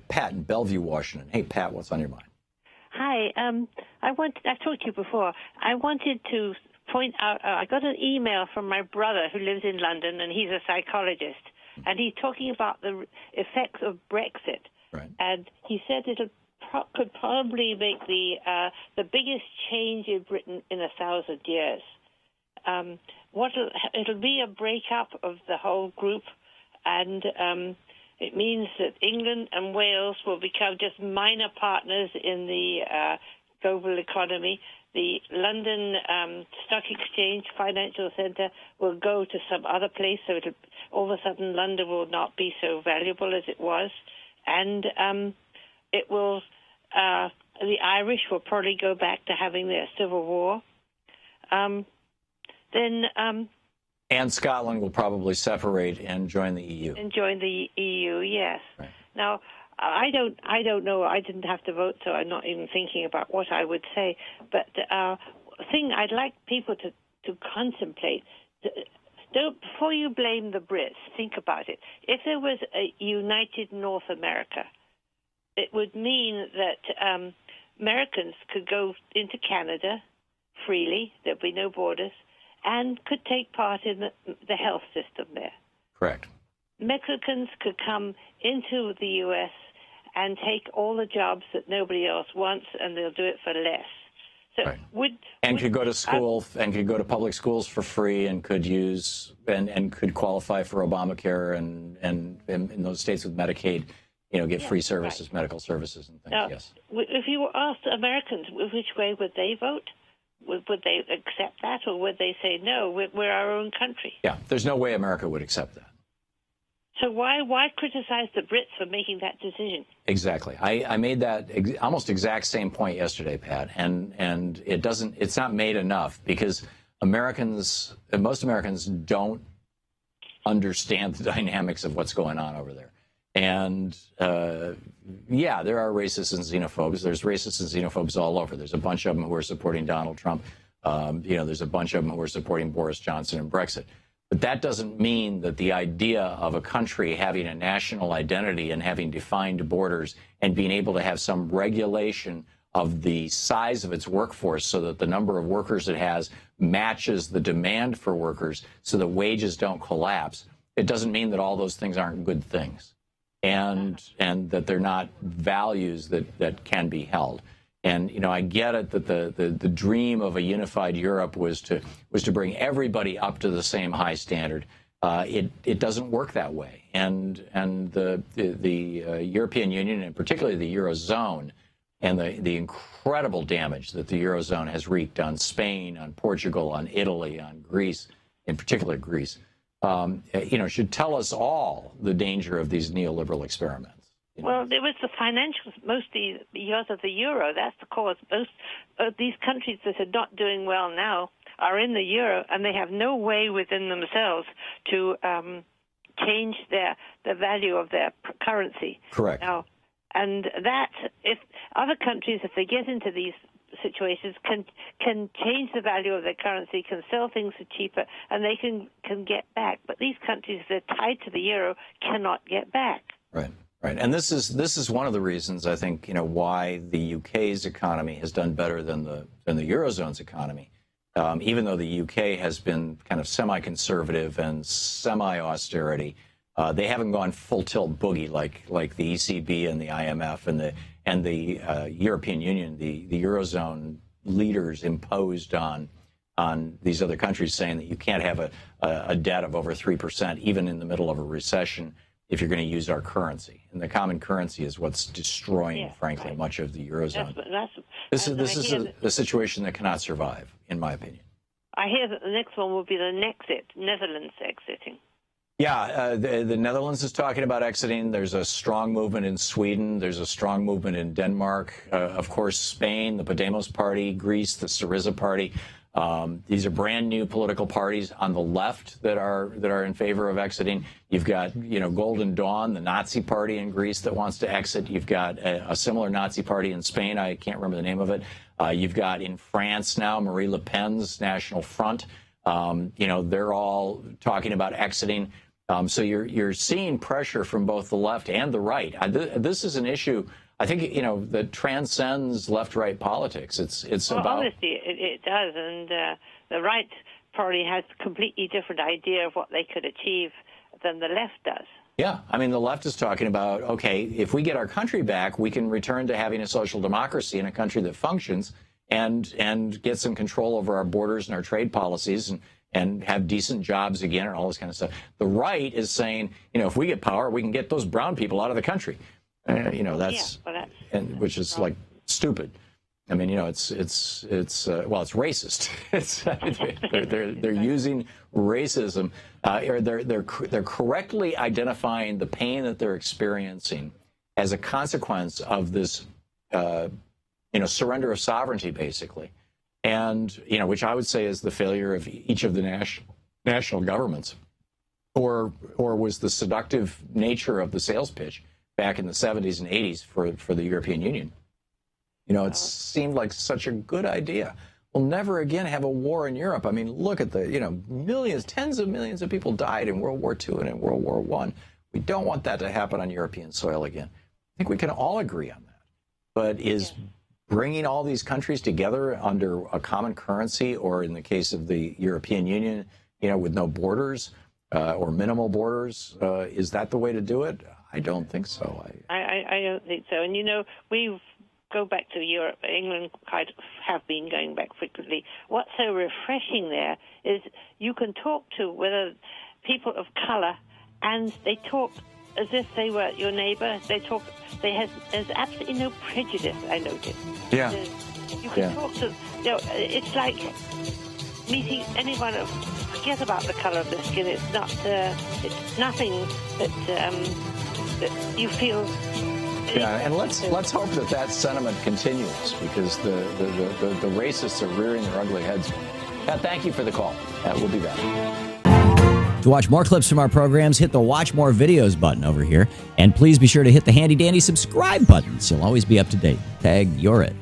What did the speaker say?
here. Pat in Bellevue, Washington. Hey, Pat, what's on your mind? Hi. I've talked to you before. I wanted to point out, I got an email from my brother who lives in London, and he's a psychologist, and he's talking about the effects of Brexit. Right. And he said it could probably make the biggest change in Britain in 1,000 years. It'll be a breakup of the whole group, and it means that England and Wales will become just minor partners in the global economy. The London Stock Exchange Financial Centre will go to some other place, so all of a sudden London will not be so valuable as it was. And it will, the Irish will probably go back to having their civil war. And Scotland will probably separate and join the EU. And join the EU, yes. Right. Now, I don't know. I didn't have to vote, so I'm not even thinking about what I would say. But the thing I'd like people to contemplate, before you blame the Brits, think about it. If there was a united North America, it would mean that Americans could go into Canada freely, there'd be no borders, and could take part in the health system there. Correct. Mexicans could come into the U.S. and take all the jobs that nobody else wants, and they'll do it for less. So right. Could go to school and could go to public schools for free, and could use and could qualify for Obamacare, and in those states with Medicaid, get free services, right. Medical services and things. Now, yes. If you asked Americans which way would they vote, would they accept that, or would they say no? We're our own country. Yeah, there's no way America would accept that. So why criticize the Brits for making that decision? Exactly. I made that almost exact same point yesterday, Pat, and it's not made enough because most Americans don't understand the dynamics of what's going on over there. And yeah, there are racists and xenophobes. There's racists and xenophobes all over. There's a bunch of them who are supporting Donald Trump. There's a bunch of them who are supporting Boris Johnson and Brexit. But that doesn't mean that the idea of a country having a national identity and having defined borders and being able to have some regulation of the size of its workforce so that the number of workers it has matches the demand for workers so that wages don't collapse, it doesn't mean that all those things aren't good things and that they're not values that can be held. And, I get it that the dream of a unified Europe was to bring everybody up to the same high standard. It doesn't work that way. And the European Union, and particularly the Eurozone, and the incredible damage that the Eurozone has wreaked on Spain, on Portugal, on Italy, on Greece, in particular Greece, should tell us all the danger of these neoliberal experiments. Well, it was the financials, mostly because of the euro. That's the cause. Most of these countries that are not doing well now are in the euro, and they have no way within themselves to change the value of their currency. Correct. Now, and that, if other countries, if they get into these situations, can change the value of their currency, can sell things for cheaper, and they can get back. But these countries that are tied to the euro cannot get back. Right. Right, and this is one of the reasons I think why the UK's economy has done better than the Eurozone's economy, even though the UK has been kind of semi-conservative and semi-austerity. They haven't gone full tilt boogie like the ECB and the IMF and the European Union, the Eurozone leaders imposed on these other countries, saying that you can't have a debt of over 3% even in the middle of a recession if you're going to use our currency. And the common currency is what's destroying, frankly, much of the Eurozone. This is a situation that cannot survive, in my opinion. I hear that the next one will be the Netherlands exiting. Yeah, the Netherlands is talking about exiting. There's a strong movement in Sweden. There's a strong movement in Denmark. Of course, Spain, the Podemos party, Greece, the Syriza party. These are brand new political parties on the left that are in favor of exiting. You've got, Golden Dawn, the Nazi party in Greece that wants to exit. You've got a similar Nazi party in Spain. I can't remember the name of it. You've got in France now, Marine Le Pen's National Front. They're all talking about exiting. So you're seeing pressure from both the left and the right. This is an issue, I think, that transcends left-right politics. It's about... Honestly, it does, and the right probably has a completely different idea of what they could achieve than the left does. Yeah, I mean, the left is talking about, okay, if we get our country back, we can return to having a social democracy in a country that functions and get some control over our borders and our trade policies and have decent jobs again and all this kind of stuff. The right is saying, if we get power, we can get those brown people out of the country. Which is like stupid. I mean, it's racist. They're using racism. They're correctly identifying the pain that they're experiencing as a consequence of this, surrender of sovereignty, basically, and which I would say is the failure of each of the national governments, or was the seductive nature of the sales pitch back in the 70s and 80s for the European Union. It seemed like such a good idea. We'll never again have a war in Europe. I mean, look at the, millions, tens of millions of people died in World War II and in World War I. We don't want that to happen on European soil again. I think we can all agree on that. But is bringing all these countries together under a common currency, or in the case of the European Union, with no borders or minimal borders, is that the way to do it? I don't think so. I don't think so. And, we go back to Europe. England have been going back frequently. What's so refreshing there is you can talk to whether people of color, and they talk as if they were your neighbor. There's absolutely no prejudice, I noticed. Yeah. You can talk to, it's like meeting anyone. Forget about the color of the skin. It's nothing that you feel. Yeah, and let's hope that sentiment continues, because the racists are rearing their ugly heads. Pat, thank you for the call. We'll be back. To watch more clips from our programs, hit the Watch More Videos button over here. And please be sure to hit the handy-dandy subscribe button so you'll always be up to date. Tag, you're it.